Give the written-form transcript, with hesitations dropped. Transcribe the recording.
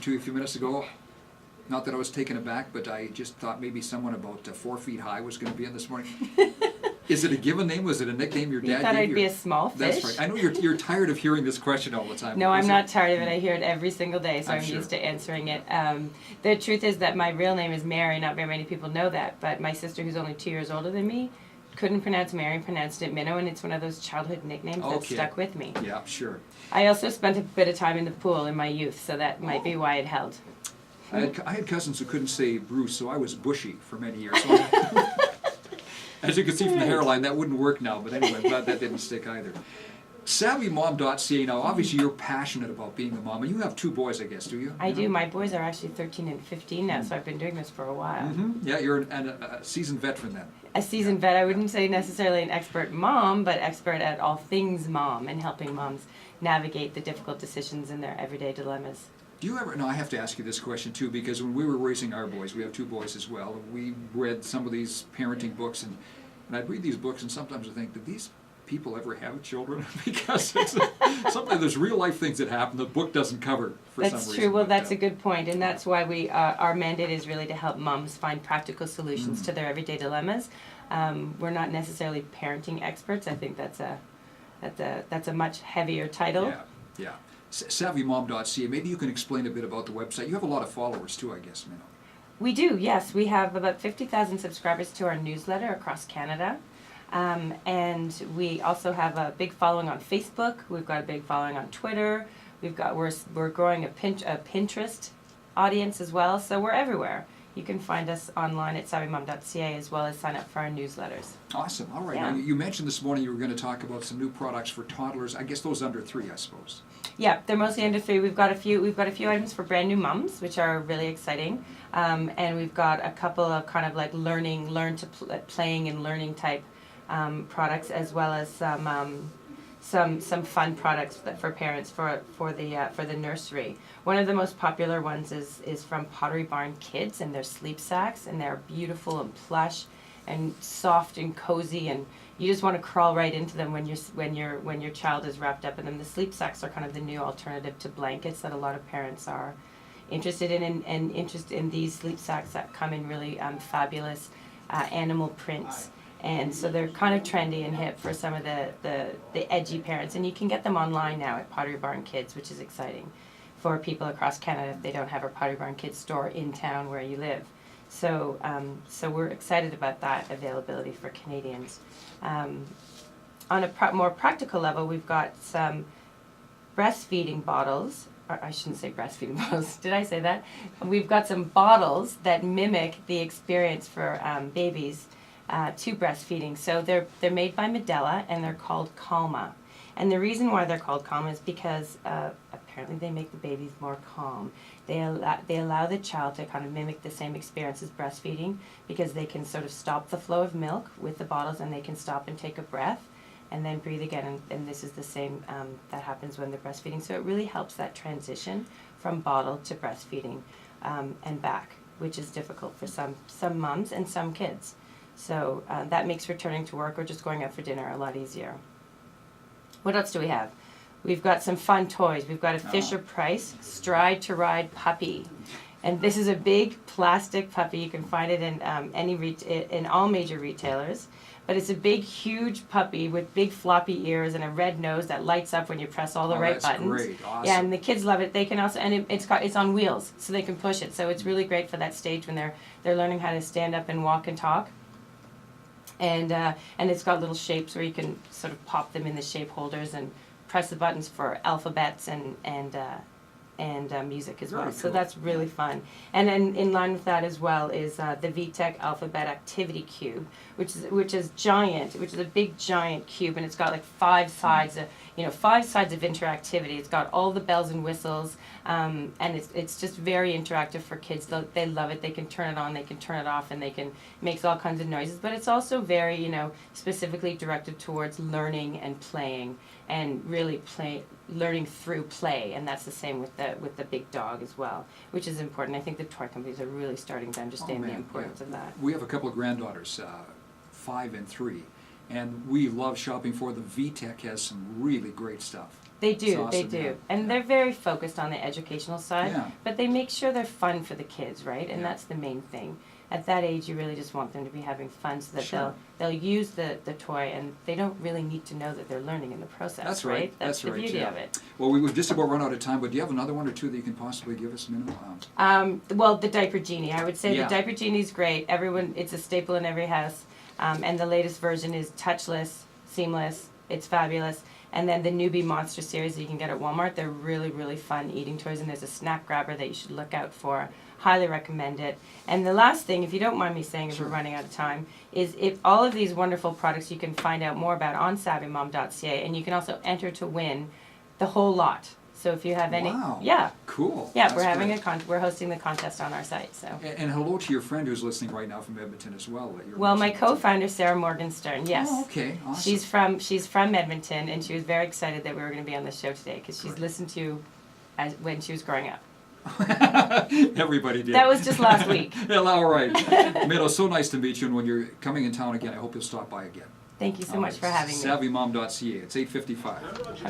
to you a few minutes ago. Not that I was taken aback, but I just thought maybe someone about 4 feet high was going to be in this morning. Is it a given name? Was it a nickname your dad gave you? You thought I'd be a small fish? That's right. I know you're tired of hearing this question all the time. No, I'm not tired of it. I hear it every single day, so I'm sure. used to answering it. The truth is that my real name is Mary. Not very many people know that, but my sister, who's only 2 years older than me, couldn't pronounce Mary, pronounced it Minnow, and it's one of those childhood nicknames that stuck with me. Yeah, sure. I also spent a bit of time in the pool in my youth, so that might be why it held. I had cousins who couldn't say Bruce, so I was Bushy for many years. So as you can see from the hairline, that wouldn't work now, but anyway, I'm glad that didn't stick either. SavyMom.ca, now obviously you're passionate about being a mom, and you have 2 boys, I guess, do you? I do. My boys are actually 13 and 15 now, so I've been doing this for a while. Yeah, you're a seasoned veteran then. A seasoned vet. I wouldn't say necessarily an expert mom, but expert at all things mom and helping moms navigate the difficult decisions in their everyday dilemmas. Do you ever, no, I have to ask you this question too, because when we were raising our boys, we have 2 boys as well, and we read some of these parenting books, and I'd read these books and sometimes I think, did these people ever have children? Because it's, sometimes there's real life things that happen the book doesn't cover for some reason. That's true. Well, that's a good point, and that's why we our mandate is really to help moms find practical solutions to their everyday dilemmas. We're not necessarily parenting experts. I think that's a much heavier title. Yeah. SavyMom.ca, maybe you can explain a bit about the website. You have a lot of followers too, I guess, Minnow. We do, yes. We have about 50,000 subscribers to our newsletter across Canada. And we also have a big following on Facebook. We've got a big following on Twitter. We're growing a Pinterest audience as well, so we're everywhere. You can find us online at SavyMom.ca as well as sign up for our newsletters. Awesome. All right. Yeah. Now, you mentioned this morning you were going to talk about some new products for toddlers. I guess those under 3, I suppose. Yeah, they're mostly under 3. We've got a few items for brand new mums, which are really exciting, and we've got a couple of kind of like playing and learning type products, as well as some fun products for parents for the nursery. One of the most popular ones is from Pottery Barn Kids, and they're sleep sacks, and they're beautiful and plush and soft and cozy, and you just want to crawl right into them when your child is wrapped up in them. The sleep sacks are kind of the new alternative to blankets that a lot of parents are interested in, and interested in these sleep sacks that come in really fabulous animal prints. And so they're kind of trendy and hip for some of the edgy parents. And you can get them online now at Pottery Barn Kids, which is exciting for people across Canada if they don't have a Pottery Barn Kids store in town where you live. So we're excited about that availability for Canadians. On a more practical level, we've got some breastfeeding bottles. Or I shouldn't say breastfeeding bottles. Did I say that? We've got some bottles that mimic the experience for babies to breastfeeding. So they're made by Medela, and they're called Calma. And the reason why they're called Calma is because apparently they make the babies more calm. They allow the child to kind of mimic the same experience as breastfeeding, because they can sort of stop the flow of milk with the bottles, and they can stop and take a breath and then breathe again. And this is the same that happens when they're breastfeeding. So it really helps that transition from bottle to breastfeeding and back, which is difficult for some moms and some kids. So that makes returning to work or just going out for dinner a lot easier. What else do we have? We've got some fun toys. We've got a Fisher-Price Stride to Ride puppy. And this is a big plastic puppy. You can find it in in all major retailers. But it's a big, huge puppy with big floppy ears and a red nose that lights up when you press all the right buttons. Great. Awesome. Yeah, and the kids love it. They can also, and it's on wheels, so they can push it. So it's really great for that stage when they're learning how to stand up and walk and talk. And it's got little shapes where you can sort of pop them in the shape holders and press the buttons for alphabets and music as well. Very So cool. that's really fun. And then in line with that as well is the VTech Alphabet Activity Cube, which is giant, which is a big giant cube, and it's got like 5 sides of 5 sides of interactivity. It's got all the bells and whistles, and it's just very interactive for kids. They love it. They can turn it on, they can turn it off, and it makes all kinds of noises. But it's also very specifically directed towards learning and playing, and really learning through play. And that's the same with the big dog as well, which is important. I think the toy companies are really starting to understand the importance of that. We have a couple of granddaughters, 5 and 3, and we love shopping for them. VTech has some really great stuff. They do, It's they awesome, do. yeah. And Yeah. they're very focused on the educational side, Yeah. but they make sure they're fun for the kids, right? And Yeah. that's the main thing. At that age, you really just want them to be having fun so that Sure. they'll use the toy, and they don't really need to know that they're learning in the process, That's right. That's the right, beauty yeah. of it. Well, we've just about run out of time, but do you have another one or two that you can possibly give us, Minnow? Well, the diaper genie. I would say Yeah. the diaper genie is great. It's a staple in every house. And the latest version is touchless, seamless. It's fabulous. And then the newbie monster series that you can get at Walmart. They're really, really fun eating toys. And there's a snack grabber that you should look out for. Highly recommend it. And the last thing, if you don't mind me saying, if Sure. we're running out of time, is if all of these wonderful products you can find out more about on SavyMom.ca, and you can also enter to win the whole lot. So if you have any, Wow. yeah, Cool. yeah, That's we're having great. we're hosting the contest on our site. So. And hello to your friend who's listening right now from Edmonton as well. That you're Well, my mentioning. co-founder Sarah Morgenstern, yes. Oh, okay. Awesome. She's from Edmonton, and she was very excited that we were going to be on the show today because she's Great. listened to when she was growing up. Everybody did. That was just last week. Well, all right. Minnow, so nice to meet you, and when you're coming in town again, I hope you'll stop by again. Thank you so All much right. for having me. SavyMom.ca. It's 8:55.